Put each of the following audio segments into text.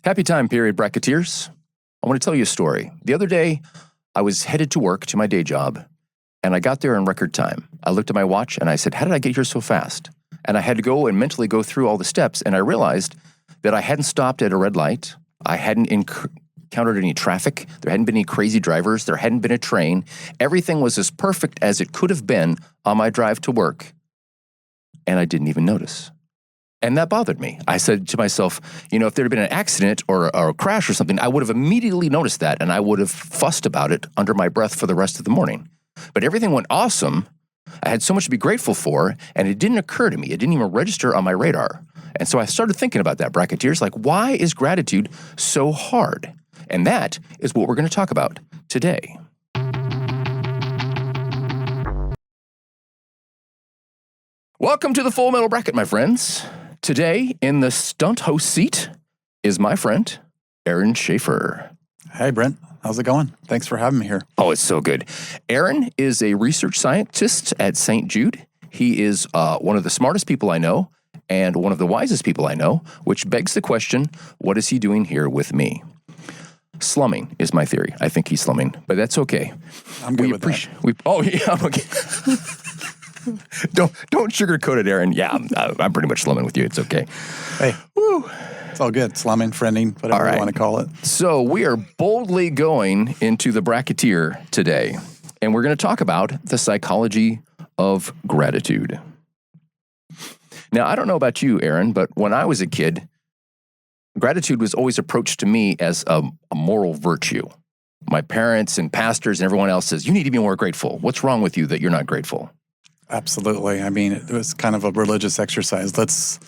Happy time period, bracketeers. I want to tell you a story. The other day, I was headed to work to my day job, and I got there in record time. I looked at my watch, and I said, how did I get here so fast? And I had to go and mentally go through all the steps, and I realized that I hadn't stopped at a red light. I hadn't encountered any traffic. There hadn't been any crazy drivers. There hadn't been a train. Everything was as perfect as it could have been on my drive to work, and I didn't even notice. And that bothered me. I said to myself, if there had been an accident or a crash or something, I would have immediately noticed that, and I would have fussed about it under my breath for the rest of the morning. But everything went awesome. I had so much to be grateful for, and it didn't occur to me. It didn't even register on my radar. And so I started thinking about that, bracketeers, like, why is gratitude so hard? And that is what we're going to talk about today. Welcome to the Full Metal Bracket, my friends. Today, in the stunt host seat, is my friend, Aaron Schaefer. Hey, Brent. How's it going? Thanks for having me here. Oh, it's so good. Aaron is a research scientist at St. Jude. He is one of the smartest people I know and one of the wisest people I know, which begs the question, what is he doing here with me? Slumming is my theory. I think he's slumming, but that's okay. I'm good with that. Oh, yeah, I'm okay. Don't sugarcoat it, Aaron. Yeah, I'm pretty much slumming with you. It's okay. Hey, woo. It's all good. Slumming, friending, whatever you want to call it. So we are boldly going into the bracketeer today, and we're going to talk about the psychology of gratitude. Now, I don't know about you, Aaron, but when I was a kid, gratitude was always approached to me as a moral virtue. My parents and pastors and everyone else says, you need to be more grateful. What's wrong with you that you're not grateful? Absolutely. I mean, it was kind of a religious exercise. Let's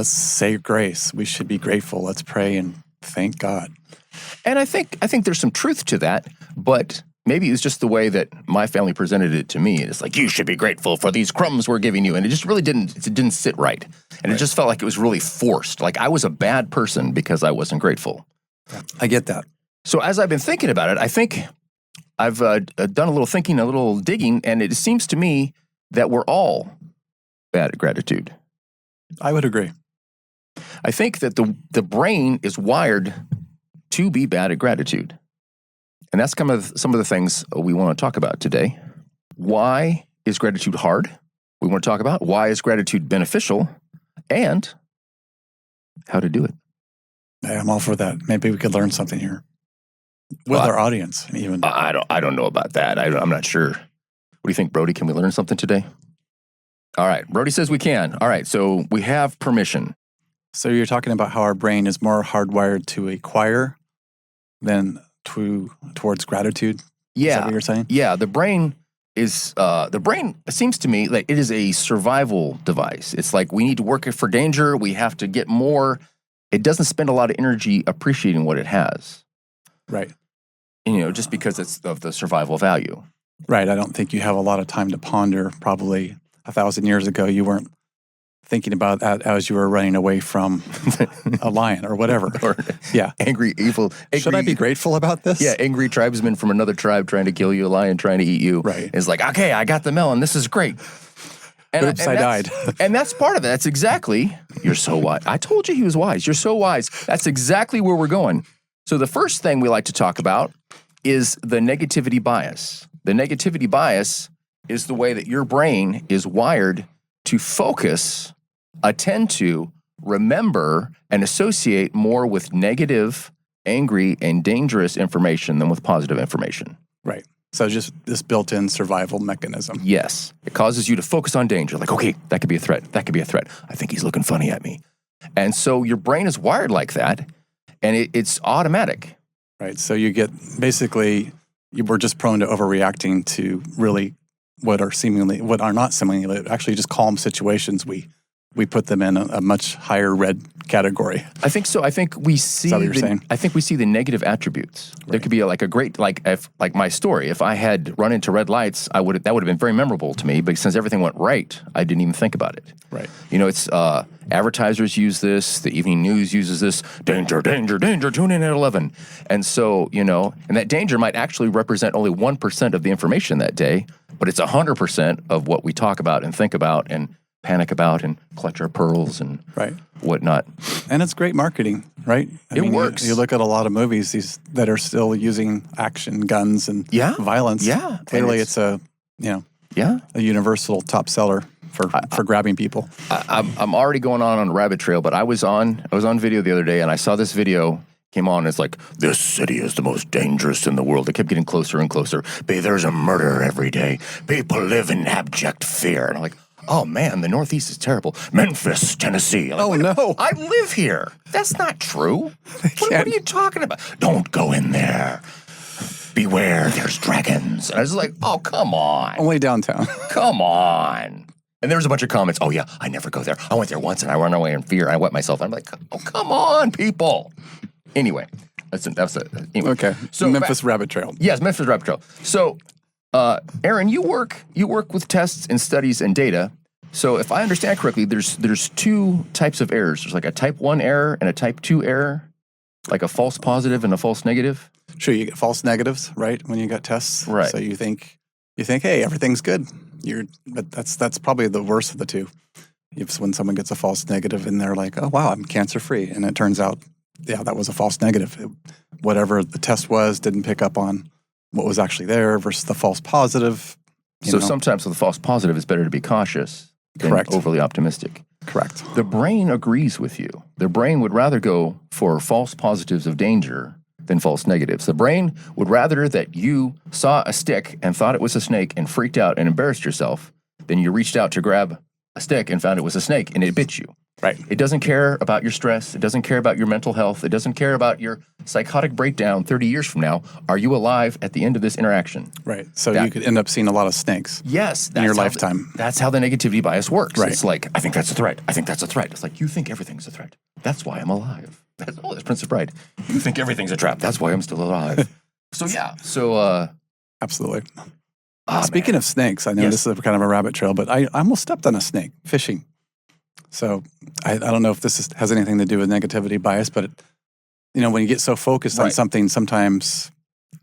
say grace. We should be grateful. Let's pray and thank God. And I think there's some truth to that, but maybe it was just the way that my family presented it to me. It's like, you should be grateful for these crumbs we're giving you. And it just really didn't sit right. And It just felt like it was really forced. Like I was a bad person because I wasn't grateful. I get that. So as I've been thinking about it, I think I've done a little thinking, a little digging, and it seems to me that we're all bad at gratitude. I would agree. I think that the brain is wired to be bad at gratitude. And that's kind of some of the things we want to talk about today. Why is gratitude hard? We want to talk about why is gratitude beneficial and how to do it. Hey, I'm all for that. Maybe we could learn something here with our audience even. I don't know about that. I'm not sure. What do you think, Brody? Can we learn something today? All right. Brody says we can. All right. So we have permission. So you're talking about how our brain is more hardwired to acquire than towards gratitude? Yeah. Is that what you're saying? Yeah. The brain seems to me like it is a survival device. It's like we need to work for danger. We have to get more. It doesn't spend a lot of energy appreciating what it has. Right. Just because it's of the survival value. Right. I don't think you have a lot of time to ponder. Probably 1,000 years ago, you weren't thinking about that as you were running away from a lion or whatever. Or angry. Should I be grateful about this? Yeah, angry tribesman from another tribe trying to kill you, a lion trying to eat you. Right. It's like, okay, I got the melon. This is great. Oops, I died. And that's part of it. That's exactly, you're so wise. I told you he was wise. You're so wise. That's exactly where we're going. So the first thing we like to talk about is the negativity bias. The negativity bias is the way that your brain is wired to focus, attend to, remember, and associate more with negative, angry, and dangerous information than with positive information. Right. So just this built-in survival mechanism. Yes. It causes you to focus on danger. Like, okay, that could be a threat. That could be a threat. I think he's looking funny at me. And so your brain is wired like that, and it's automatic. Right. So you get basically, we're just prone to overreacting to really what are not seemingly, actually just calm situations. We put them in a much higher red category. I think so. I think we see. Is that what you're saying? I think we see the negative attributes. Right. There could be a great, if my story. If I had run into red lights, that would have been very memorable to me. But since everything went right, I didn't even think about it. Right. It's advertisers use this. The evening news uses this. Danger, danger, danger. Tune in at 11. And so and that danger might actually represent only 1% of the information that day, but it's 100% of what we talk about and think about and panic about and clutch our pearls and Right. whatnot. And it's great marketing, right? It works. You look at a lot of movies that are still using action, guns, and violence. Yeah. Clearly, it's a universal top seller for grabbing people. I'm already going on a rabbit trail, but I was on video the other day, and I saw this video came on. It's like, this city is the most dangerous in the world. It kept getting closer and closer. There's a murder every day. People live in abject fear. And I'm like, oh man, the Northeast is terrible. Memphis, Tennessee. I'm like, no. I live here. That's not true. What are you talking about? Don't go in there. Beware, there's dragons. And I was like, oh, come on. Only downtown. Come on. And there was a bunch of comments. Oh, yeah, I never go there. I went there once and I ran away in fear. I wet myself. I'm like, oh, come on, people. Anyway, anyway. Okay. So Memphis Rabbit Trail. Yes, Memphis Rabbit Trail. So, Aaron, you work with tests and studies and data. So, if I understand correctly, there's two types of errors. There's like a type 1 error and a type 2 error, like a false positive and a false negative. Sure, you get false negatives, right, when you got tests. Right. So you think, hey, everything's good. But that's probably the worst of the two. When someone gets a false negative and they're like, oh wow, I'm cancer free, and it turns out, yeah, that was a false negative. Whatever the test was didn't pick up on what was actually there versus the false positive. So sometimes with a false positive, it's better to be cautious than overly optimistic. Correct. The brain agrees with you. The brain would rather go for false positives of danger than false negatives. The brain would rather that you saw a stick and thought it was a snake and freaked out and embarrassed yourself than you reached out to grab a stick and found it was a snake and it bit you. Right. It doesn't care about your stress. It doesn't care about your mental health. It doesn't care about your psychotic breakdown 30 years from now. Are you alive at the end of this interaction? Right. So you could end up seeing a lot of snakes. Yes. In your lifetime. That's how the negativity bias works. Right. It's like, I think that's a threat. I think that's a threat. It's like, you think everything's a threat. That's why I'm alive. That's Prince of Pride. You think everything's a trap. That's why I'm still alive. Absolutely. Speaking of snakes, I know this is kind of a rabbit trail, but I almost stepped on a snake fishing. So I don't know if this has anything to do with negativity bias, but when you get so focused on something, sometimes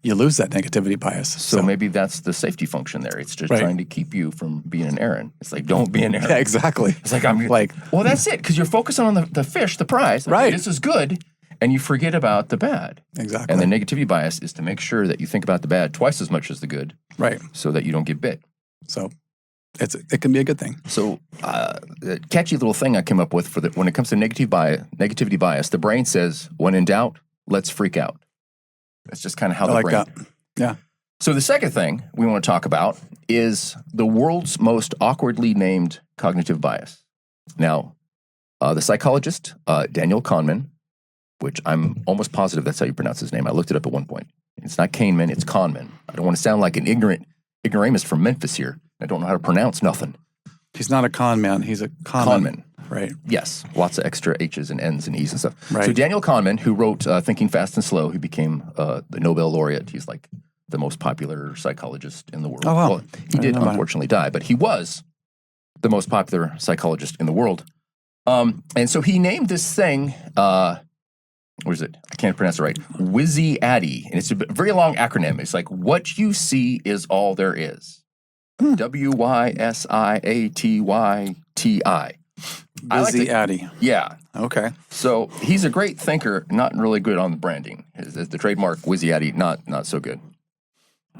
you lose that negativity bias. So maybe that's the safety function there. It's just trying to keep you from being an Aaron. It's like, don't be an Aaron. Yeah, exactly. It's like, well, that's it, because you're focusing on the fish, the prize. Okay, this is good, and you forget about the bad. Exactly. And the negativity bias is to make sure that you think about the bad twice as much as the good. Right. So that you don't get bit. So it can be a good thing. So the catchy little thing I came up with when it comes to negativity bias, the brain says, when in doubt, let's freak out. That's just kind of how the brain. That. Yeah. So the second thing we want to talk about is the world's most awkwardly named cognitive bias. Now, the psychologist, Daniel Kahneman, which I'm almost positive that's how you pronounce his name. I looked it up at one point. It's not Kahneman, it's Kahneman. I don't want to sound like an ignoramus from Memphis here. I don't know how to pronounce nothing. He's not a con man. He's a conman. Right. Yes. Lots of extra H's and N's and E's and stuff. Right. So Daniel Kahneman, who wrote Thinking Fast and Slow, he became the Nobel laureate. He's like the most popular psychologist in the world. Oh, wow. Well, he did unfortunately die, but he was the most popular psychologist in the world. And so he named this thing, what is it? I can't pronounce it right. WYSIATI. And it's a very long acronym. It's like, what you see is all there is. WYSIATI. WYSIATI. Yeah. Okay. So he's a great thinker, not really good on the branding. The trademark WYSIATI, not so good.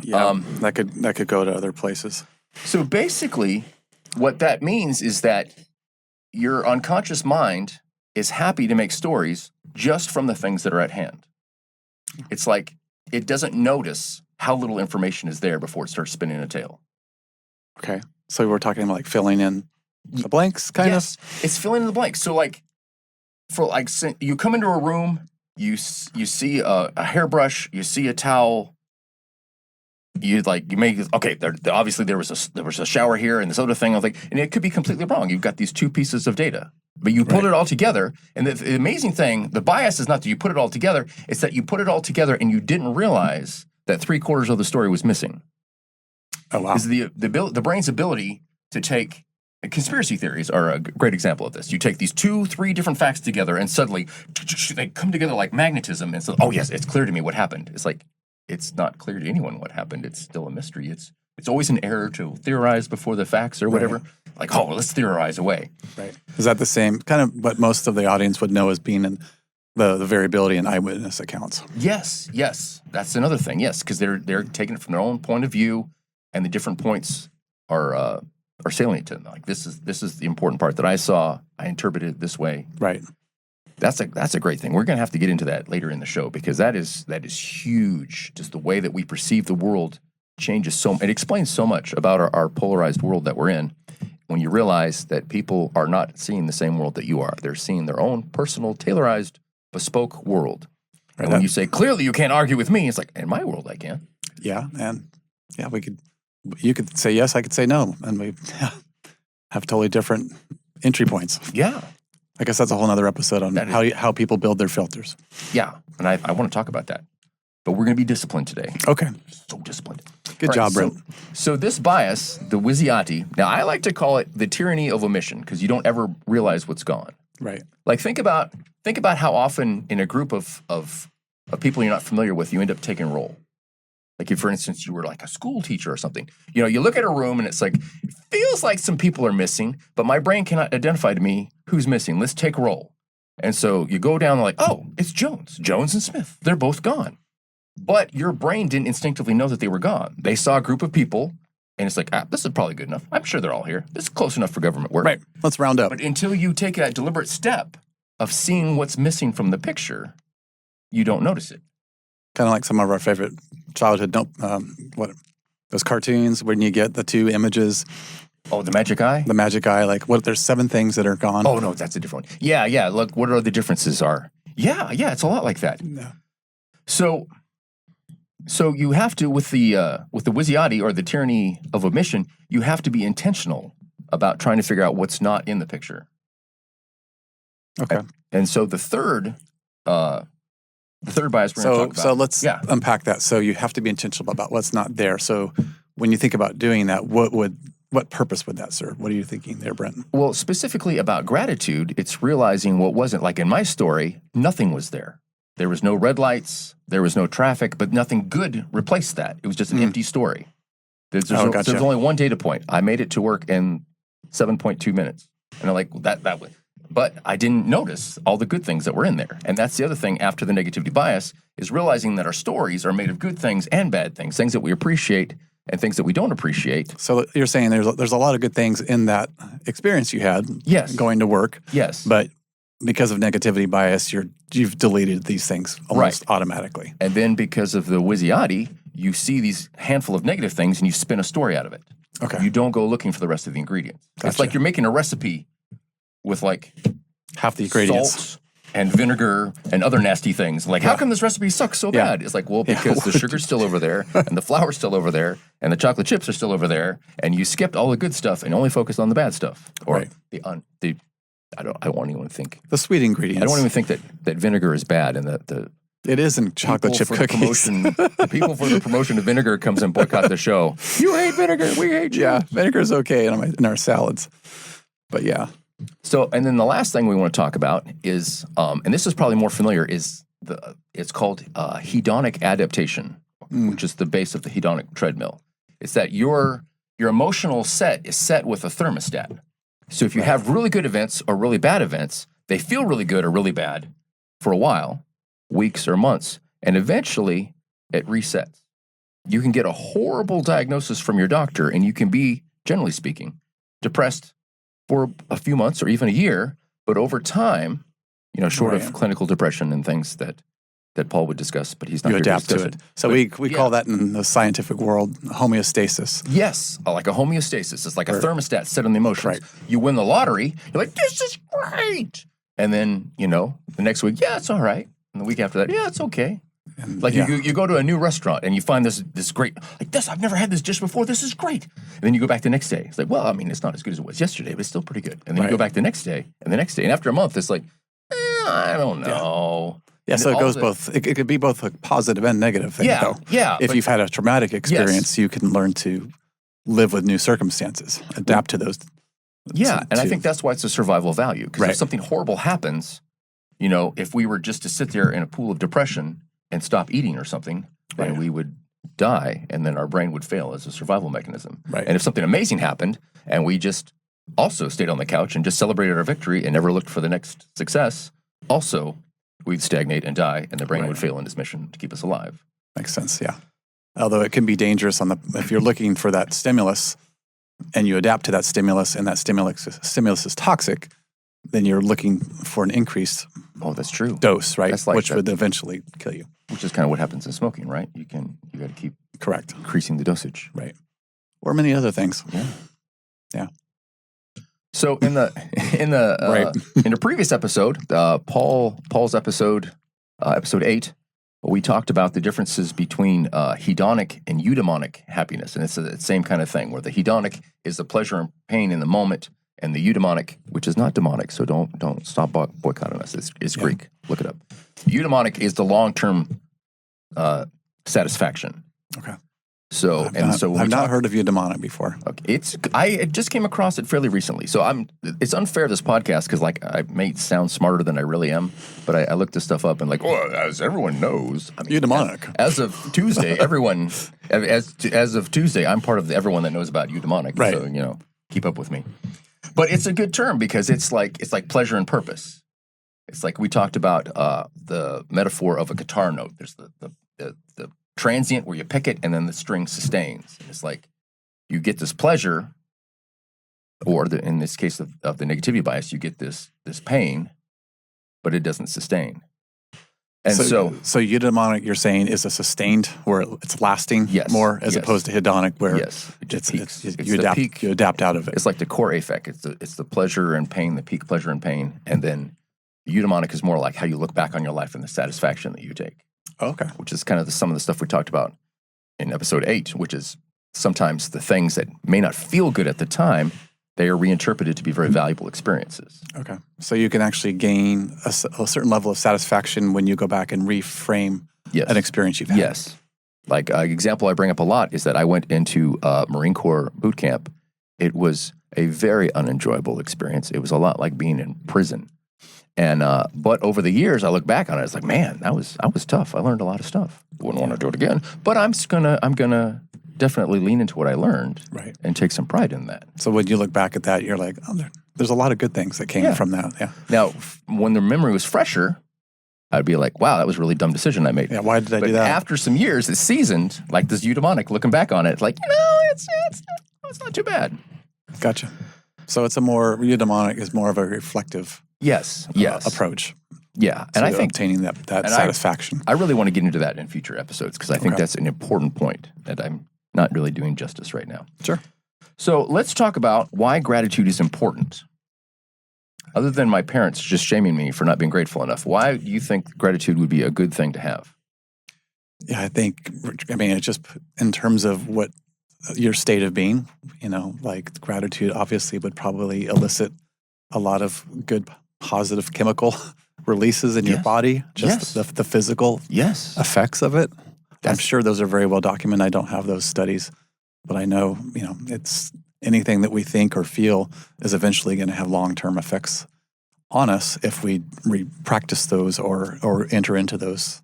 Yeah, that could go to other places. So basically, what that means is that your unconscious mind is happy to make stories just from the things that are at hand. It's like it doesn't notice how little information is there before it starts spinning a tale. Okay. So we're talking about like filling in the blanks, kind of? Yes, it's filling in the blanks. So you come into a room, you see a hairbrush, you see a towel, obviously there was a shower here and this other thing. And it could be completely wrong. You've got these two pieces of data, but you put it all together. And the amazing thing, the bias is not that you put it all together; it's that you put it all together and you didn't realize that 3/4 of the story was missing. Oh wow! Is the brain's ability to take conspiracy theories are a great example of this. You take these 2-3 different facts together, and suddenly they come together like magnetism. And so, oh yes, it's clear to me what happened. It's like it's not clear to anyone what happened. It's still a mystery. It's always an error to theorize before the facts or whatever. Right. Like, oh, well, let's theorize away. Right. Is that the same kind of what most of the audience would know as being in the variability in eyewitness accounts? Yes. That's another thing. Yes, because they're taking it from their own point of view, and the different points are salient to them. Like this is the important part that I saw. I interpreted it this way. Right. That's a great thing. We're going to have to get into that later in the show because that is huge. Just the way that we perceive the world changes so. It explains so much about our polarized world that we're in. When you realize that people are not seeing the same world that you are, they're seeing their own personal, tailorized, bespoke world. And when you say clearly you can't argue with me, it's like in my world I can. Yeah, and yeah, you could say yes, I could say no, and we have totally different entry points. Yeah. I guess that's a whole other episode on how people build their filters. Yeah, and I want to talk about that. But we're going to be disciplined today. Okay. So disciplined. Good job, Brent. So this bias, the WYSIATI, now I like to call it the tyranny of omission because you don't ever realize what's gone. Right. Like think about how often in a group of people you're not familiar with, you end up taking a role. Like if, for instance, you were like a school teacher or something. You know, you look at a room and it's like, it feels like some people are missing, but my brain cannot identify to me who's missing. Let's take a roll. And so you go down like, oh, it's Jones and Smith. They're both gone. But your brain didn't instinctively know that they were gone. They saw a group of people, and it's like, this is probably good enough. I'm sure they're all here. This is close enough for government work. Right. Let's round up. But until you take that deliberate step of seeing what's missing from the picture, you don't notice it. Kind of like some of our favorite childhood, those cartoons when you get the two images. Oh, the magic eye? The magic eye, like what? There's 7 things that are gone. Oh, no, that's a different one. Yeah. Look, what are the differences are? Yeah, it's a lot like that. Yeah. So you have to, with the WYSIATI or the tyranny of omission, you have to be intentional about trying to figure out what's not in the picture. Okay. And so the third bias we're going to talk about. So let's unpack that. So you have to be intentional about what's not there. So when you think about doing that, what purpose would that serve? What are you thinking there, Brent? Well, specifically about gratitude, it's realizing what wasn't. Like in my story, nothing was there. There was no red lights, there was no traffic, but nothing good replaced that. It was just an empty story. There's only one data point. I made it to work in 7.2 minutes. And I'm like, that way. But I didn't notice all the good things that were in there. And that's the other thing after the negativity bias is realizing that our stories are made of good things and bad things, things that we appreciate and things that we don't appreciate. So you're saying there's a lot of good things in that experience you had going to work. Yes. But because of negativity bias, you've deleted these things almost automatically. And then because of the WYSIATI, you see these handful of negative things and you spin a story out of it. Okay. You don't go looking for the rest of the ingredients. Gotcha. It's like you're making a recipe with like half the ingredients. Salt and vinegar and other nasty things. Like, how come this recipe sucks so bad? It's like, well, because the sugar's still over there and the flour's still over there and the chocolate chips are still over there and you skipped all the good stuff and only focused on the bad stuff. Or I don't want anyone to think. The sweet ingredients. I don't want anyone to think that vinegar is bad and that it is in chocolate chip cookies. The people for the promotion of vinegar comes and boycott the show. You hate vinegar. We hate you. Yeah, vinegar is okay in our salads. But yeah. So, and then the last thing we want to talk about is, and this is probably more familiar, it's called hedonic adaptation, which is the base of the hedonic treadmill. It's that your emotional set is set with a thermostat. So if you have really good events or really bad events, they feel really good or really bad for a while, weeks or months, and eventually it resets. You can get a horrible diagnosis from your doctor, and you can be, generally speaking, depressed for a few months or even a year, but over time, short of clinical depression and things that Paul would discuss, but he's not you here adapt to to it. So we call that in the scientific world homeostasis. Yes, like a homeostasis. It's like a thermostat set on the emotions. Right. You win the lottery, you're like, this is great. And then, the next week, it's all right. And the week after that, it's okay. And, you go to a new restaurant and you find this great, I've never had this dish before, this is great. And then you go back the next day. It's like, well, I mean, it's not as good as it was yesterday, but it's still pretty good. And then you go back the next day and the next day. And after a month, it's like, I don't know. Yeah, so it goes both. It could be both a positive and negative thing, though. Yeah. If you've had a traumatic experience, you can learn to live with new circumstances, adapt to those. Yeah, and I think that's why it's a survival value. Because if something horrible happens, if we were just to sit there in a pool of depression and stop eating or something, then we would die, and then our brain would fail as a survival mechanism. Right. And if something amazing happened, and we just also stayed on the couch and just celebrated our victory and never looked for the next success, also we'd stagnate and die, and the brain would fail in its mission to keep us alive. Makes sense, yeah. Although it can be dangerous if you're looking for that stimulus and you adapt to that stimulus and that stimulus is toxic, then you're looking for an increased that's true. dose, right? That's like which would eventually kill you. Which is kind of what happens in smoking, right? You got to keep correct increasing the dosage. Right. Or many other things. Yeah. Yeah. So in the in the previous episode, Paul's episode 8, we talked about the differences between hedonic and eudaimonic happiness, and it's the same kind of thing where the hedonic is the pleasure and pain in the moment, and the eudaimonic, which is not demonic, so don't stop boycotting us. It's Greek. Look it up. Eudaimonic is the long-term satisfaction. Okay. So I've not heard of eudaimonic before. Okay. I just came across it fairly recently. So it's unfair this podcast because I may sound smarter than I really am, but I looked this stuff up and as everyone knows, eudaimonic. As of Tuesday, everyone as of Tuesday, I'm part of everyone that knows about eudaimonic. Right. So keep up with me. But it's a good term because it's like pleasure and purpose. It's like we talked about the metaphor of a guitar note. There's the transient where you pick it and then the string sustains. And it's like you get this pleasure, or in this case of the negativity bias, you get this pain, but it doesn't sustain. And so eudaimonic, you're saying, is a sustained where it's lasting more as opposed to hedonic where you adapt out of it. It's like the core affect. It's the pleasure and pain, the peak pleasure and pain, and then the eudaimonic is more like how you look back on your life and the satisfaction that you take. Okay. Which is kind of some of the stuff we talked about in episode 8, which is sometimes the things that may not feel good at the time, they are reinterpreted to be very valuable experiences. Okay. So you can actually gain a certain level of satisfaction when you go back and reframe an experience you've had. Yes. Like an example I bring up a lot is that I went into Marine Corps boot camp. It was a very unenjoyable experience. It was a lot like being in prison. And but over the years, I look back on it. It's like, man, I was tough. I learned a lot of stuff. Wouldn't want to do it again, but I'm gonna definitely lean into what I learned, and take some pride in that. So when you look back at that, you're like, oh, there's a lot of good things that came from that. Yeah. Now, when the memory was fresher, I'd be like, wow, that was a really dumb decision I made. Yeah. Why did I do that? After some years, it's seasoned, like this eudaimonic. Looking back on it, it's like it's not too bad. Gotcha. So eudaimonic is more of a reflective. Yes. Approach. Yeah, and I think obtaining that satisfaction. I really want to get into that in future episodes because I think that's an important point that I'm not really doing justice right now. Sure. So let's talk about why gratitude is important. Other than my parents just shaming me for not being grateful enough, why do you think gratitude would be a good thing to have? Yeah, it's just in terms of what your state of being, like gratitude obviously would probably elicit a lot of good positive chemical releases in your body, just the physical effects of it. I'm sure those are very well documented. I don't have those studies, but I know, it's anything that we think or feel is eventually going to have long-term effects on us if we practice those or enter into those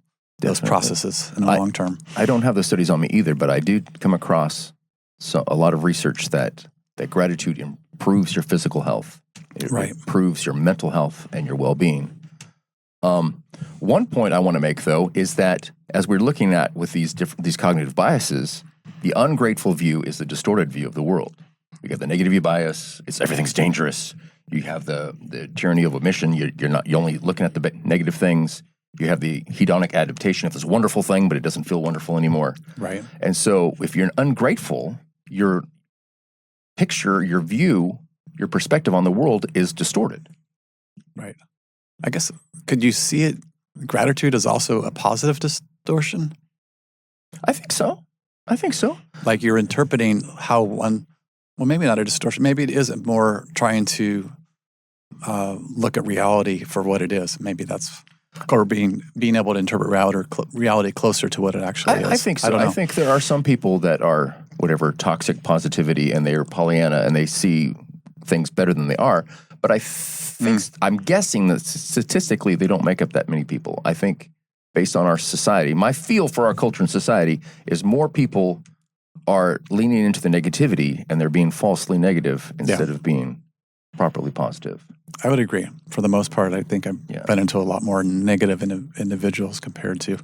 processes in the long term. I don't have those studies on me either, but I do come across a lot of research that gratitude improves your physical health. It improves your mental health and your well-being. One point I want to make, though, is that as we're looking at with these cognitive biases, the ungrateful view is the distorted view of the world. We got the negative bias; everything's dangerous. You have the tyranny of omission. You're only looking at the negative things. You have the hedonic adaptation. If it's a wonderful thing, but it doesn't feel wonderful anymore. Right. And so, if you're ungrateful, your picture, your view, your perspective on the world is distorted. Right. I guess, could you see it? Gratitude is also a positive distortion? I think so. Like you're interpreting maybe not a distortion. Maybe it isn't more trying to look at reality for what it is. Maybe that's, or being able to interpret reality closer to what it actually is. I think so. I think there are some people that are toxic positivity and they are Pollyanna and they see things better than they are. But I think I'm guessing that statistically they don't make up that many people. I think based on our society, my feel for our culture and society is more people are leaning into the negativity and they're being falsely negative instead of being properly positive. I would agree. For the most part, I think I've been into a lot more negative individuals compared to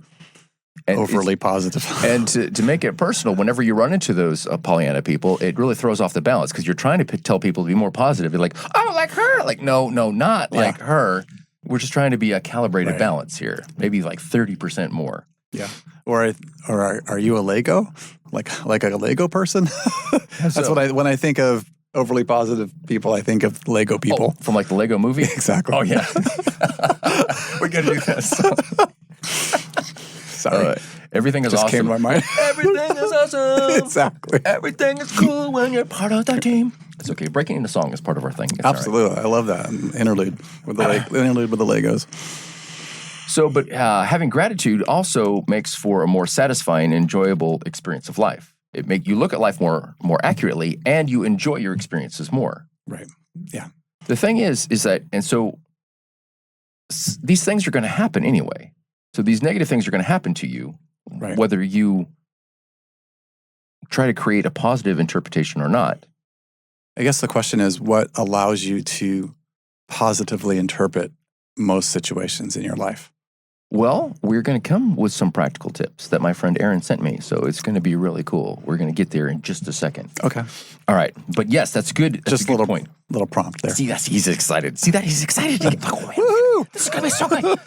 overly positive. And to make it personal, whenever you run into those Pollyanna people, it really throws off the balance because you're trying to tell people to be more positive. You're like, oh, like her. Like, no, not like her. We're just trying to be a calibrated balance here. Maybe like 30% more. Yeah. Or are you a Lego? Like a Lego person? That's when I think of overly positive people, I think of Lego people. From like the Lego movie? Exactly. Oh, yeah. We got to do this. Sorry. Everything is Just awesome. came to my mind. Everything is awesome. Exactly. Everything is cool when you're part of the team. It's okay. Breaking into song is part of our thing. It's absolutely. Right. I love that. Interlude with the Legos. So, but having gratitude also makes for a more satisfying, enjoyable experience of life. You look at life more accurately, and you enjoy your experiences more. Right. Yeah. The thing is that, and so these things are going to happen anyway. So these negative things are going to happen to you, whether you try to create a positive interpretation or not. I guess the question is, what allows you to positively interpret most situations in your life? Well, we're going to come with some practical tips that my friend Aaron sent me, so it's going to be really cool. We're going to get there in just a second. Okay. All right. But yes, that's good. That's just a good point. Little prompt there. See, he's excited. See that? He's excited. Woohoo! This is going to be so good.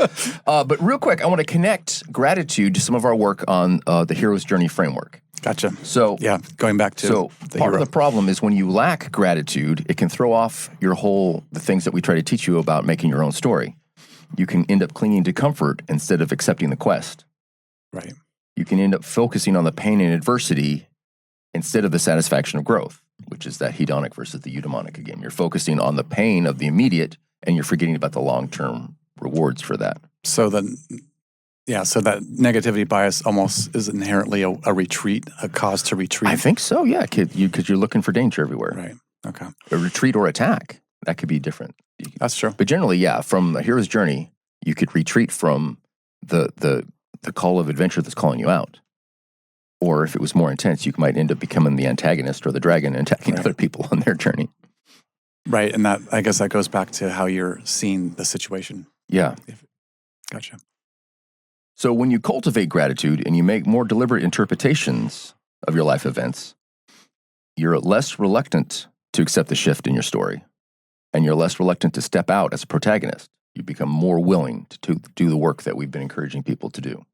But real quick, I want to connect gratitude to some of our work on the hero's journey framework. Gotcha. So going back to part of the problem is when you lack gratitude, it can throw off the things that we try to teach you about making your own story. You can end up clinging to comfort instead of accepting the quest. Right. You can end up focusing on the pain and adversity instead of the satisfaction of growth, which is that hedonic versus the eudaimonic again. You're focusing on the pain of the immediate, and you're forgetting about the long-term rewards for that. So that negativity bias almost is inherently a retreat, a cause to retreat. I think so, yeah, because you're looking for danger everywhere. Right. Okay. A retreat or attack, that could be different. That's true. But generally, from the hero's journey, you could retreat from the call of adventure that's calling you out. Or if it was more intense, you might end up becoming the antagonist or the dragon and attacking other people on their journey. Right, and I guess that goes back to how you're seeing the situation. Yeah. Gotcha. So when you cultivate gratitude and you make more deliberate interpretations of your life events, you're less reluctant to accept the shift in your story. And you're less reluctant to step out as a protagonist. You become more willing to do the work that we've been encouraging people to do.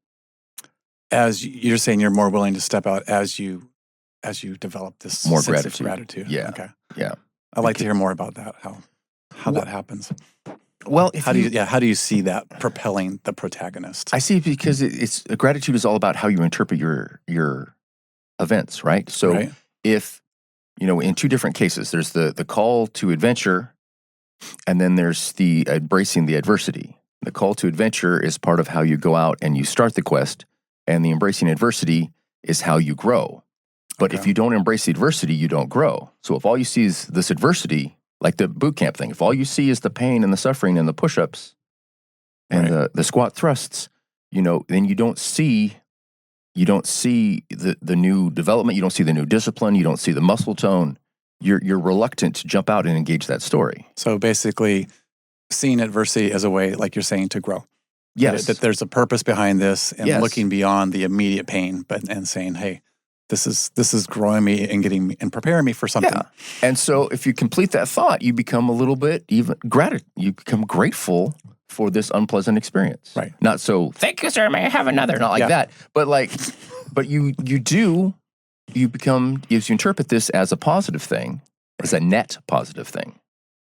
As you're saying, you're more willing to step out as you develop this more sense of gratitude. Yeah. Okay. Yeah. I'd like to hear more about that. How that happens. Well, how do you see that propelling the protagonist? I see it because gratitude is all about how you interpret your events, right? So if in two different cases, there's the call to adventure. And then there's the embracing the adversity. The call to adventure is part of how you go out and you start the quest, and the embracing adversity is how you grow. But if you don't embrace the adversity, you don't grow. So if all you see is this adversity, like the boot camp thing, if all you see is the pain and the suffering and the push-ups and the squat thrusts, then you don't see the new development, you don't see the new discipline, you don't see the muscle tone. You're reluctant to jump out and engage that story. So basically, seeing adversity as a way, like you're saying, to grow. Yes. That there's a purpose behind this, and looking beyond the immediate pain, and saying, hey, this is growing me and getting me and preparing me for something. Yeah. And so if you complete that thought, you become a little bit you become grateful for this unpleasant experience. Right. Not so, thank you, sir, may I have another? Not like that. But you interpret this as a positive thing, as a net positive thing.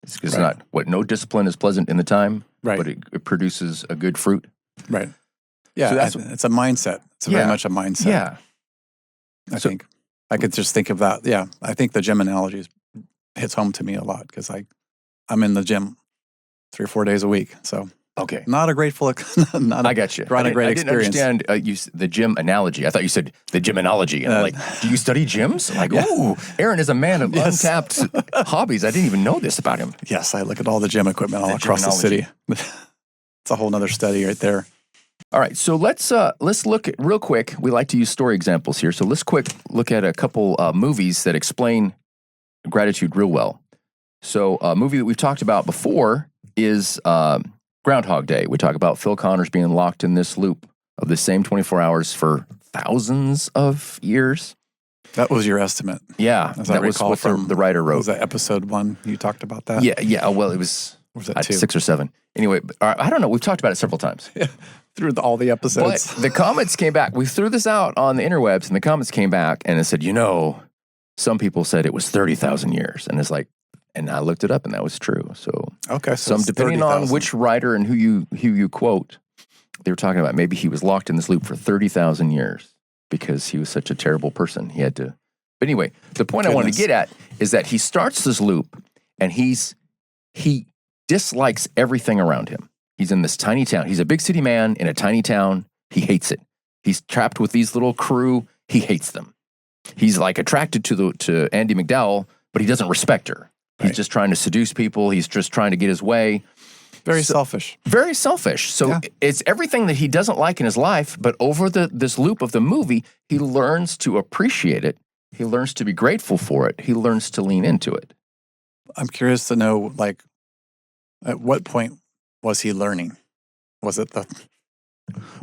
It's not no discipline is pleasant in the time, but it produces a good fruit. Right. Yeah, so it's a mindset. It's very much a mindset. Yeah. I think I could just think of that. Yeah, I think the gym analogy hits home to me a lot because I'm in the gym 3 or 4 days a week. So not a grateful, I got you. Not a great experience. I didn't understand the gym analogy. I thought you said the gymnology. And I'm like, do you study gyms? I'm like, ooh, Aaron is a man of untapped hobbies. I didn't even know this about him. Yes, I look at all the gym equipment all across the city. It's a whole nother study right there. All right, so let's look at real quick. We like to use story examples here. So let's look at a couple movies that explain gratitude real well. So a movie that we've talked about before is Groundhog Day. We talk about Phil Connors being locked in this loop of the same 24 hours for thousands of years. That was your estimate. Yeah, As that I was recall what from the writer wrote. Was that episode 1 you talked about that? Yeah. Oh, well, it was, Or was that 2? 6 or 7. Anyway, I don't know. We've talked about it several times. Through all the episodes. But the comments came back. We threw this out on the interwebs, and the comments came back, and it said, some people said it was 30,000 years. And it's like, and I looked it up, and that was true. So, okay, so depending 30,000. on which writer and who you quote, they were talking about maybe he was locked in this loop for 30,000 years because he was such a terrible person. He had to. But anyway, the point I wanted to get at is that he starts this loop, and he dislikes everything around him. He's in this tiny town. He's a big city man in a tiny town. He hates it. He's trapped with these little crew. He hates them. He's like attracted to Andie MacDowell, but he doesn't respect her. He's just trying to seduce people. He's just trying to get his way. Very selfish. Very selfish. So it's everything that he doesn't like in his life, but over this loop of the movie, he learns to appreciate it. He learns to be grateful for it. He learns to lean into it. I'm curious to know, like, at what point was he learning? Was it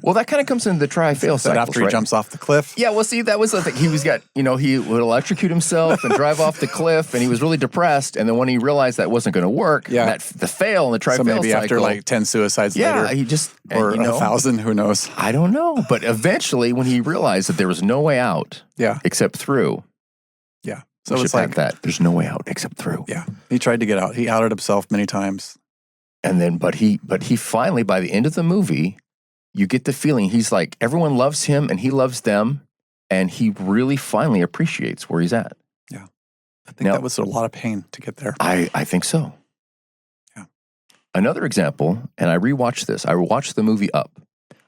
Well, that kind of comes into the try-fail cycle. after he jumps off the cliff? Yeah, well, see, that was the thing. He would electrocute himself and drive off the cliff, and he was really depressed. And then when he realized that wasn't going to work, the fail and the try-fail cycle. So maybe after like 10 suicides later. He just... Or 1,000, who knows? I don't know. But eventually, when he realized that there was no way out except through. Yeah. So it's like that. There's no way out except through. Yeah. He tried to get out. He outed himself many times. And then, but he finally, by the end of the movie, you get the feeling he's like, everyone loves him and he loves them. And he really finally appreciates where he's at. Yeah. I think that was a lot of pain to get there. I think so. Yeah. Another example, and I rewatched this. I watched the movie Up.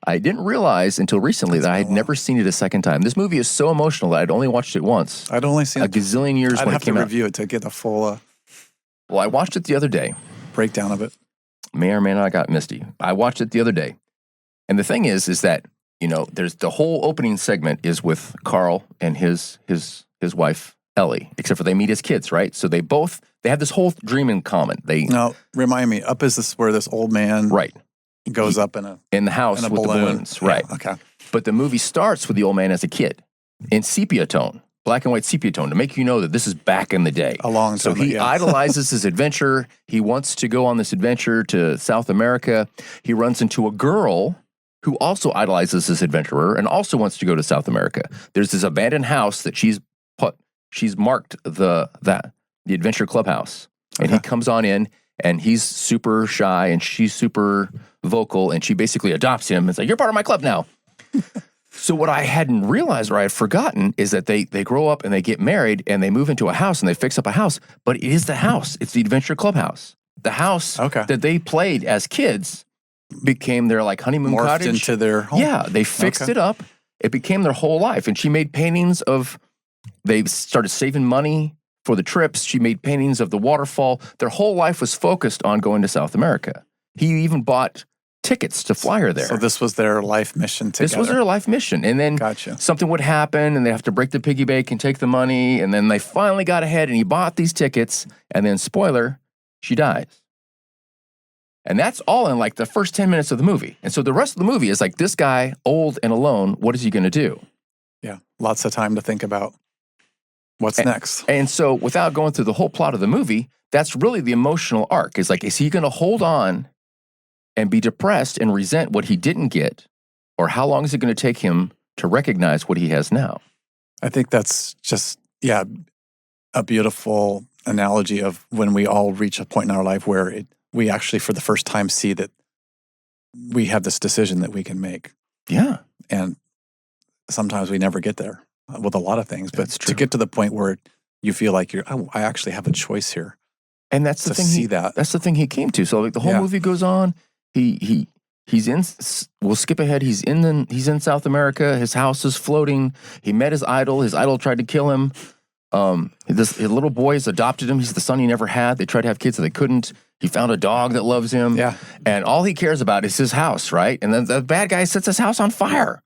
I didn't realize until recently that I had never seen it a second time. This movie is so emotional that I'd only watched it once. I'd only seen it a gazillion years when it came out. I'd have to review it to get a full... Well, I watched it the other day. Breakdown of it. May or may not got misty. I watched it the other day. And the thing is that, there's the whole opening segment is with Carl and his wife, Ellie, except for they meet as kids, right? So they have this whole dream in common. Now, remind me, Up is where this old man goes up in the house with balloon. The balloons, right? Yeah, okay. But the movie starts with the old man as a kid in sepia tone, black and white sepia tone, to make you know that this is back in the day. A long time. So he idolizes his adventure. He wants to go on this adventure to South America. He runs into a girl who also idolizes this adventurer and also wants to go to South America. There's this abandoned house that she's marked the adventure clubhouse. And he comes on in, and he's super shy and she's super vocal, and she basically adopts him and says, "You're part of my club now." So what I hadn't realized, or I had forgotten, is that they grow up and they get married and they move into a house and they fix up a house, but it is the house. It's the adventure clubhouse. The house that they played as kids became their like honeymoon morphed cottage. Into their home. Yeah, they fixed it up. It became their whole life. And she made paintings they started saving money for the trips. She made paintings of the waterfall. Their whole life was focused on going to South America. He even bought tickets to fly her there. So this was their life mission together. This was their life mission. And then something would happen and they have to break the piggy bank and take the money. And then they finally got ahead and he bought these tickets. And then, spoiler, she dies. And that's all in like the first 10 minutes of the movie. And so the rest of the movie is like this guy, old and alone, what is he going to do? Yeah, lots of time to think about what's next. And so without going through the whole plot of the movie, that's really the emotional arc. Is like, is he going to hold on and be depressed and resent what he didn't get? Or how long is it going to take him to recognize what he has now? I think that's just, a beautiful analogy of when we all reach a point in our life where we actually, for the first time, see that we have this decision that we can make. Yeah. And sometimes we never get there with a lot of things. But That's true. to get to the point where you feel like I actually have a choice here. And that's the thing. That's the thing he came to. So like the whole movie goes on. He's in. We'll skip ahead. He's in South America. His house is floating. He met his idol. His idol tried to kill him. His little boys adopted him. He's the son he never had. They tried to have kids, so they couldn't. He found a dog that loves him. Yeah. And all he cares about is his house, right? And then the bad guy sets his house on fire.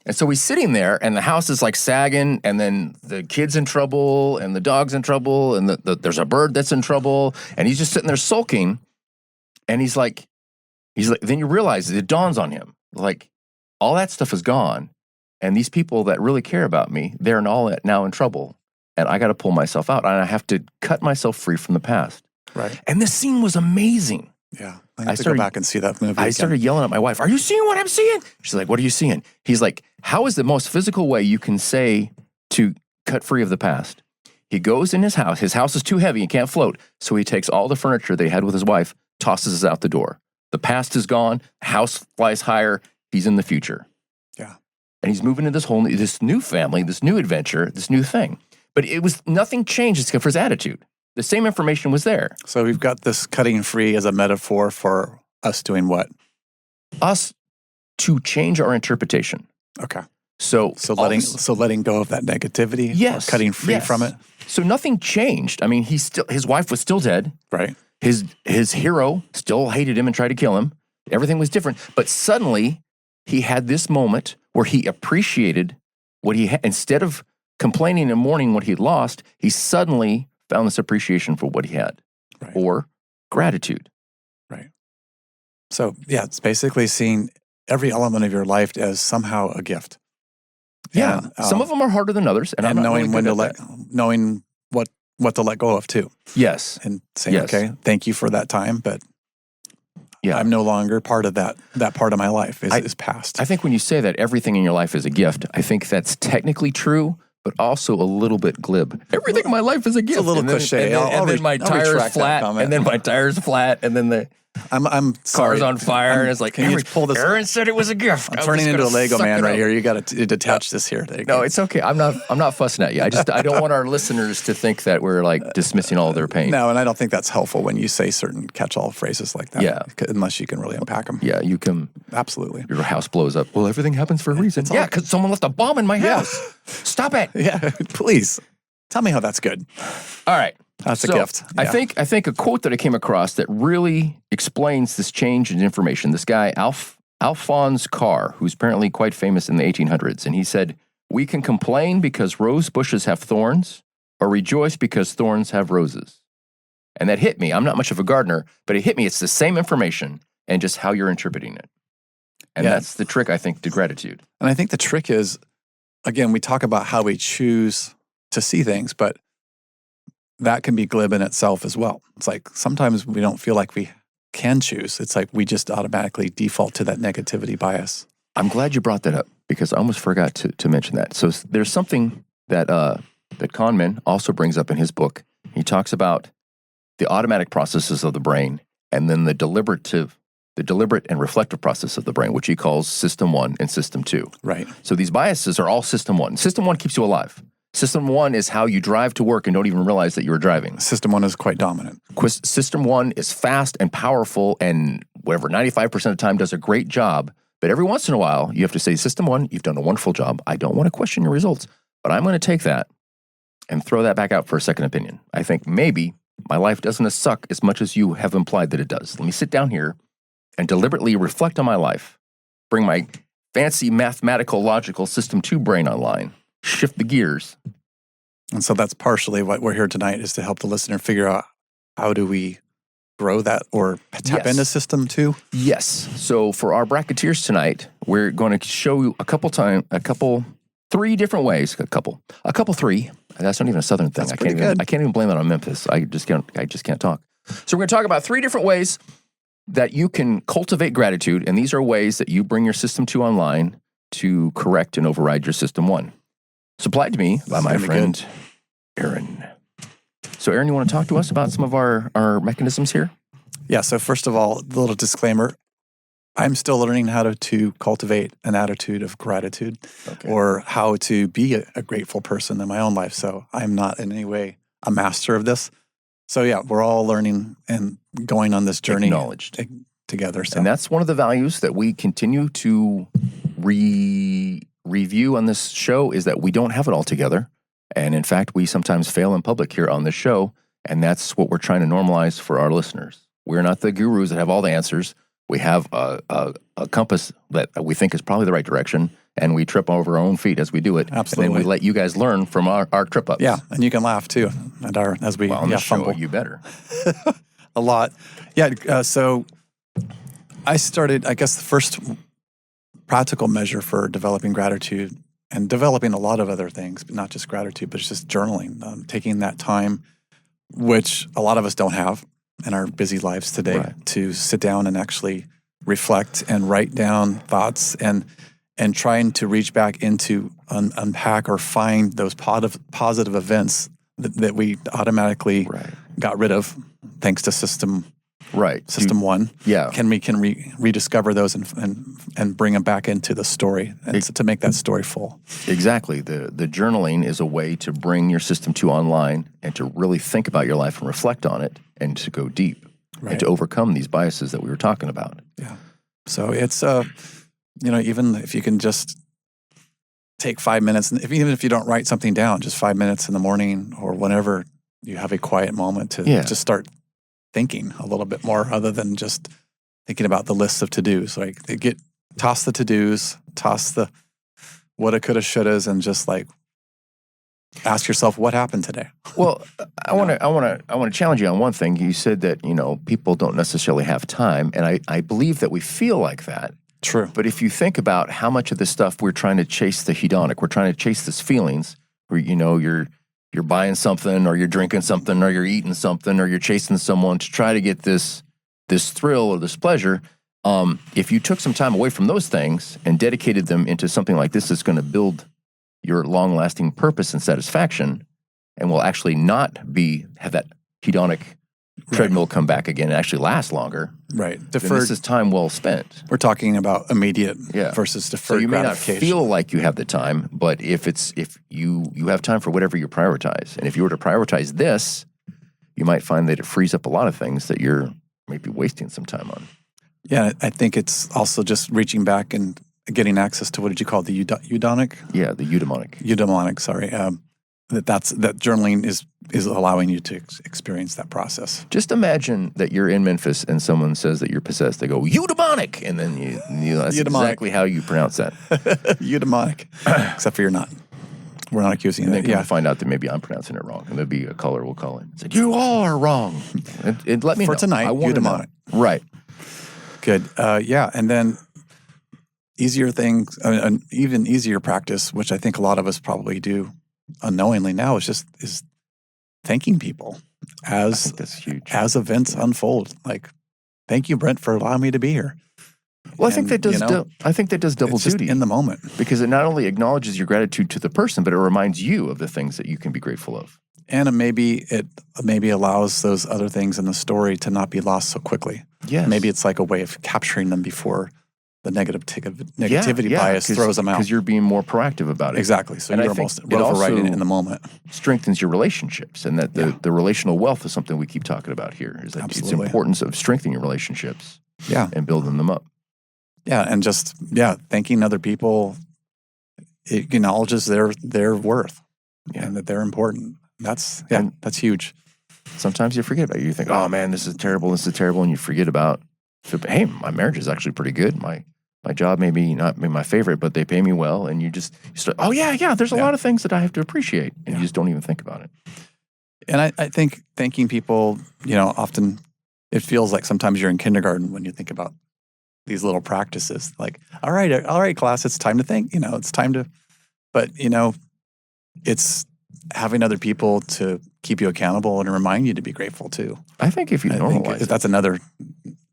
And so he's sitting there, and the house is like sagging, and then the kid's in trouble, and the dog's in trouble, and there's a bird that's in trouble, and he's just sitting there sulking. And he's like, then you realize it dawns on him, like, all that stuff is gone, and these people that really care about me, they're all now in trouble, and I got to pull myself out, and I have to cut myself free from the past. Right. And this scene was amazing. Yeah. I have to go back and see that movie I again. started yelling at my wife, "Are you seeing what I'm seeing?" She's like, "What are you seeing?" He's like, "How is the most physical way you can say to cut free of the past?" He goes in his house. His house is too heavy and can't float. So he takes all the furniture that he had with his wife, tosses it out the door. The past is gone. The house flies higher. He's in the future. Yeah. And he's moving into this new family, this new adventure, this new thing. But nothing changed except for his attitude. The same information was there. So we've got this cutting free as a metaphor for us doing what? Us to change our interpretation. Okay. So letting go of that negativity, yes, or cutting free yes. from it. So nothing changed. I mean, his wife was still dead. Right. His hero still hated him and tried to kill him. Everything was different. But suddenly he had this moment where he appreciated what he had. Instead of complaining and mourning what he'd lost, he suddenly found this appreciation for what he had, right. or gratitude. Right. So yeah, it's basically seeing every element of your life as somehow a gift. Yeah, and, some of them are harder than others, and I'm not knowing really when to knowing what to let go of too. Yes, and saying, okay, thank you for that time, but yeah, I'm no longer part of that part of my life is past. I think when you say that everything in your life is a gift, I think that's technically true, but also a little bit glib. Everything in my life is a gift. It's a little cliche. And then my tire's flat, and then my tire's flat, and then the I'm sorry. car's on fire, and it's like, can you just pull this? Aaron said it was a gift. I'm turning into a Lego man right here. You got to detach this here. No, it's okay. I'm not fussing at you. I don't want our listeners to think that we're like dismissing all their pain. No, and I don't think that's helpful when you say certain catch-all phrases like that. Yeah, unless you can really unpack them. Yeah, you can. Absolutely. Your house blows up. Well, everything happens for a reason. Yeah, because someone left a bomb in my house. Stop it. Yeah, please tell me how that's good. All right. That's a gift. Yeah. I think a quote that I came across that really explains this change in information. This guy, Alphonse Karr, who's apparently quite famous in the 1800s, and he said, "We can complain because rose bushes have thorns, or rejoice because thorns have roses." And that hit me. I'm not much of a gardener, but it hit me. It's the same information and just how you're interpreting it. And that's the trick, I think, to gratitude. And I think the trick is, again, we talk about how we choose to see things, but that can be glib in itself as well. It's like sometimes we don't feel like we can choose. It's like we just automatically default to that negativity bias. I'm glad you brought that up because I almost forgot to mention that. So there's something that Kahneman also brings up in his book. He talks about the automatic processes of the brain and then the deliberate and reflective process of the brain, which he calls System 1 and System 2. Right. So these biases are all System 1. System 1 keeps you alive. System 1 is how you drive to work and don't even realize that you were driving. System 1 is quite dominant. System 1 is fast and powerful and 95% of the time does a great job. But every once in a while, you have to say, System 1, you've done a wonderful job. I don't want to question your results, but I'm going to take that and throw that back out for a second opinion. I think maybe my life doesn't suck as much as you have implied that it does. Let me sit down here and deliberately reflect on my life, bring my fancy mathematical, logical System 2 brain online, shift the gears. And so that's partially what we're here tonight is to help the listener figure out how do we grow that or tap into System 2? Yes. So for our bracketeers tonight, we're going to show you three different ways. Three. That's not even a Southern thing. That's pretty good. I can't even blame that on Memphis. I just can't talk. So we're going to talk about three different ways that you can cultivate gratitude. And these are ways that you bring your System 2 online to correct and override your System 1. Supplied to me by my friend, Aaron. So, Aaron, you want to talk to us about some of our mechanisms here? Yeah, so first of all, a little disclaimer. I'm still learning how to cultivate an attitude of gratitude or how to be a grateful person in my own life. So I'm not in any way a master of this. So yeah, we're all learning and going on this journey together. So. And that's one of the values that we continue to review on this show is that we don't have it all together. And in fact, we sometimes fail in public here on this show. And that's what we're trying to normalize for our listeners. We're not the gurus that have all the answers. We have a compass that we think is probably the right direction. and we trip over our own feet as we do it. Absolutely. And then we let you guys learn from our trip ups. Yeah, and you can laugh too as we on the show, fumble. you better. A lot. Yeah, so I started, I guess the first practical measure for developing gratitude and developing a lot of other things, but not just gratitude, but it's just journaling, taking that time, which a lot of us don't have in our busy lives today, to sit down and actually reflect and write down thoughts and trying to reach back into unpack or find those positive events that we automatically got rid of thanks to system one. Yeah. Can we rediscover those and bring them back into the story and to make that story full? Exactly. The journaling is a way to bring your system 2 online and to really think about your life and reflect on it and to go deep and to overcome these biases that we were talking about. Yeah. So it's even if you can just take 5 minutes, and even if you don't write something down, just 5 minutes in the morning or whenever you have a quiet moment to just start thinking a little bit more, other than just thinking about the lists of to-dos. Like toss the to-dos, toss the woulda, coulda, shouldas, and just like ask yourself what happened today. Well, I want to challenge you on one thing. You said that people don't necessarily have time, and I believe that we feel like that. True. But if you think about how much of this stuff we're trying to chase the hedonic, we're trying to chase these feelings where you're buying something, or you're drinking something, or you're eating something, or you're chasing someone to try to get this thrill or this pleasure. If you took some time away from those things and dedicated them into something like this that's going to build your long-lasting purpose and satisfaction, and will actually not have that hedonic treadmill come back again and actually last longer. Right. Deferred. This is time well spent. We're talking about immediate versus deferred So you may not gratification. feel like you have the time, but if you have time for whatever you prioritize, and if you were to prioritize this, you might find that it frees up a lot of things that you're maybe wasting some time on. Yeah, I think it's also just reaching back and getting access to, what did you call it, the eudonic? Yeah, the eudaimonic. Eudaimonic, sorry. That journaling is allowing you to experience that process. Just imagine that you're in Memphis and someone says that you're possessed. They go, eudaimonic! And then that's exactly how you pronounce that. Eudaimonic. Except for you're not. We're not accusing you. And then find out that maybe I'm pronouncing it wrong. And there'll be a caller will call in and say, you are wrong. And let me know. For tonight, eudaimonic. Right. Good. And then easier things, an even easier practice, which I think a lot of us probably do unknowingly now, is thanking people as that's huge. As events unfold. Like, thank you, Brent, for allowing me to be here. Well, I think that does. I think that does double duty in the moment, because it not only acknowledges your gratitude to the person, but it reminds you of the things that you can be grateful of. And it maybe allows those other things in the story to not be lost so quickly. Yes. Maybe it's like a way of capturing them before the negativity bias throws them out. Because you're being more proactive about it. Exactly. So you're almost overriding it in the moment. Strengthens your relationships, and that the relational wealth is something we keep talking about here. Is that it's importance of strengthening your relationships, and building them up. Yeah, and just thanking other people. It acknowledges their worth, and that they're important. That's huge. Sometimes you forget about it. You think, oh man, this is terrible, and you forget about, hey, my marriage is actually pretty good. My job may be not my favorite, but they pay me well, and you start, oh yeah, there's a lot of things that I have to appreciate, and you just don't even think about it. And I think thanking people, often it feels like sometimes you're in kindergarten when you think about these little practices. Like, all right, class, it's time to thank. It's time to, but it's having other people to keep you accountable and remind you to be grateful too. I think if you normalize it, that's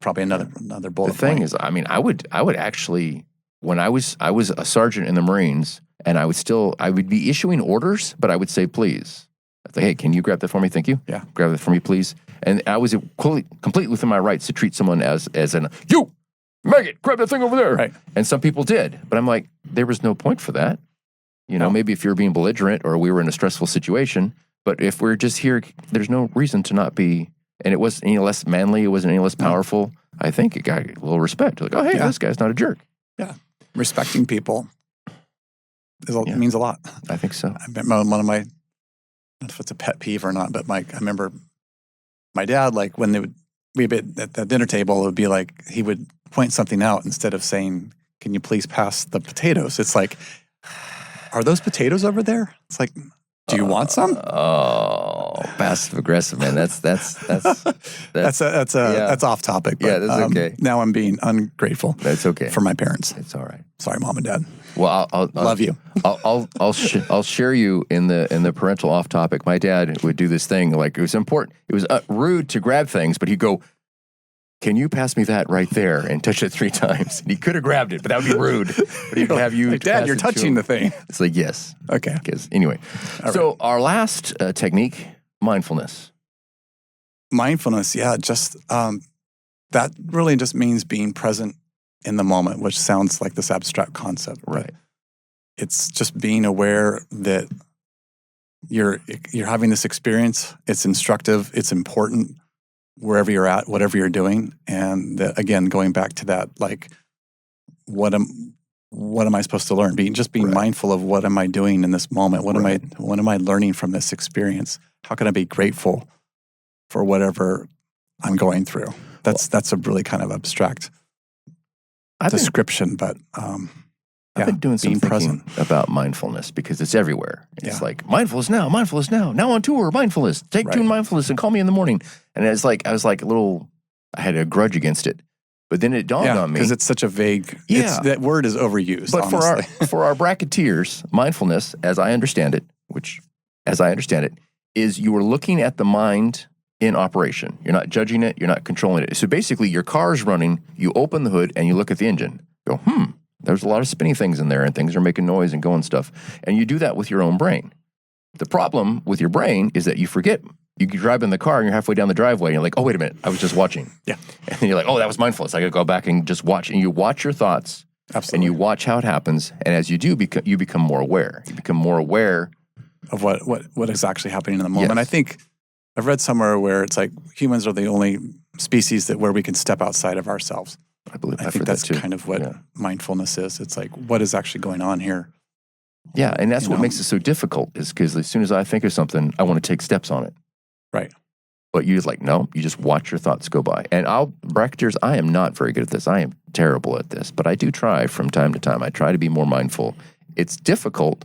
probably another bullet point. The thing point. is, I would actually, when I was a sergeant in the Marines, and I would be issuing orders, but I would say, please. I'd say, hey, can you grab that for me? Thank you. Yeah. Grab that for me, please. And I was completely within my rights to treat someone as you, Maggot, grab that thing over there. Right. And some people did, but I'm like, there was no point for that. Maybe if you're being belligerent or we were in a stressful situation, but if we're just here, there's no reason to not be. And it wasn't any less manly. It wasn't any less powerful. I think it got a little respect. Like, oh, hey, this guy's not a jerk. Yeah. Respecting people means a lot. I think so. One of my, I don't know if it's a pet peeve or not, but I remember my dad, like when we'd be at the dinner table, it would be like he would point something out instead of saying, can you please pass the potatoes? It's like, are those potatoes over there? It's like, do you want some? Oh, passive aggressive, man. That's off topic. But, yeah, that's okay. Now I'm being ungrateful. That's okay for my parents. It's all right. Sorry, Mom and Dad. Well, I'll love you. I'll share you in the parental off topic. My dad would do this thing, like, it was important. It was rude to grab things, but he'd go, "Can you pass me that right there?" and touch it 3 times. And he could have grabbed it, but that would be rude. But he'd have you, like, Dad, you're touching the thing. It's like, yes. Okay. Anyway, all so right. our last technique, mindfulness. Mindfulness, yeah, just that really just means being present in the moment, which sounds like this abstract concept. Right. It's just being aware that you're having this experience. It's instructive. It's important wherever you're at, whatever you're doing. And again, going back to that, like, what am I supposed to learn? Being right. mindful of what am I doing in this moment? What am I learning from this experience? How can I be grateful for whatever I'm going through? That's a really kind of abstract description, but I've been doing some thinking about mindfulness because it's everywhere. It's like, mindfulness now, now on tour, mindfulness. Take 2 mindfulness and call me in the morning. And it's like, I was like I had a grudge against it. But then it dawned on me. Because it's such a vague, that word is overused, but honestly. for our bracketeers, mindfulness, as I understand it, is you are looking at the mind in operation. You're not judging it. You're not controlling it. So basically, your car's running. You open the hood and you look at the engine. You go, there's a lot of spinny things in there and things are making noise and going stuff. And you do that with your own brain. The problem with your brain is that you forget. You drive in the car and you're halfway down the driveway and you're like, oh, wait a minute, I was just watching. Yeah. And then you're like, oh, that was mindfulness. I got to go back and just watch. And you watch your thoughts. Absolutely. And you watch how it happens. And as you do, you become more aware. You become more aware of what is actually happening in the moment. Yes. I think I've read somewhere where it's like humans are the only species where we can step outside of ourselves. I believe I think that's kind of what mindfulness is. It's like, what is actually going on here? Yeah, and that's what makes it so difficult, is because as soon as I think of something, I want to take steps on it. Right. But you're like, no, you just watch your thoughts go by. And bracketeers, I am not very good at this. I am terrible at this, but I do try from time to time. I try to be more mindful. It's difficult,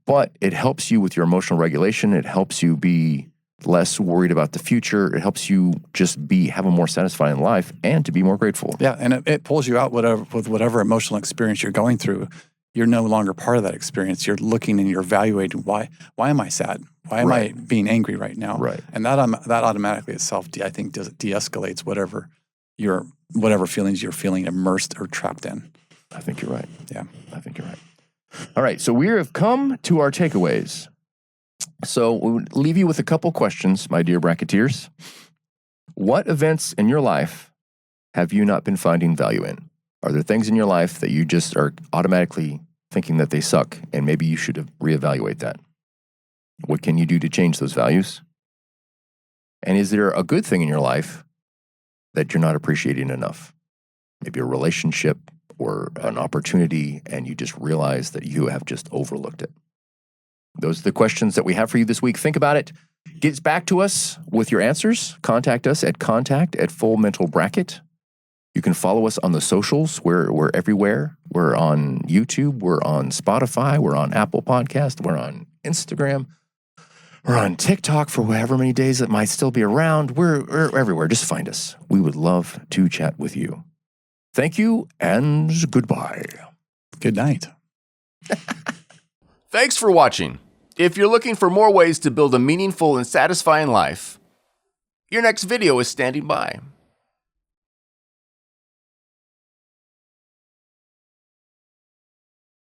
but it helps you with your emotional regulation. It helps you be less worried about the future. It helps you just have a more satisfying life and to be more grateful. Yeah, and it pulls you out with whatever emotional experience you're going through. You're no longer part of that experience. You're looking and you're evaluating, why am I sad? Why am I being angry right now? Right. And that automatically itself, I think, de-escalates whatever feelings you're feeling immersed or trapped in. I think you're right. Yeah. I think you're right. All right, so we have come to our takeaways. So we'll leave you with a couple questions, my dear bracketeers. What events in your life have you not been finding value in? Are there things in your life that you just are automatically thinking that they suck, and maybe you should reevaluate that? What can you do to change those values? And is there a good thing in your life that you're not appreciating enough? Maybe a relationship or an opportunity, and you just realize that you have just overlooked it. Those are the questions that we have for you this week. Think about it. Get back to us with your answers. Contact us at contact@fullmentalbracket. You can follow us on the socials. We're everywhere. We're on YouTube. We're on Spotify. We're on Apple Podcast. We're on Instagram. We're on TikTok for however many days it might still be around. We're everywhere. Just find us. We would love to chat with you. Thank you and goodbye. Good night. Thanks for watching. If you're looking for more ways to build a meaningful and satisfying life, your next video is standing by.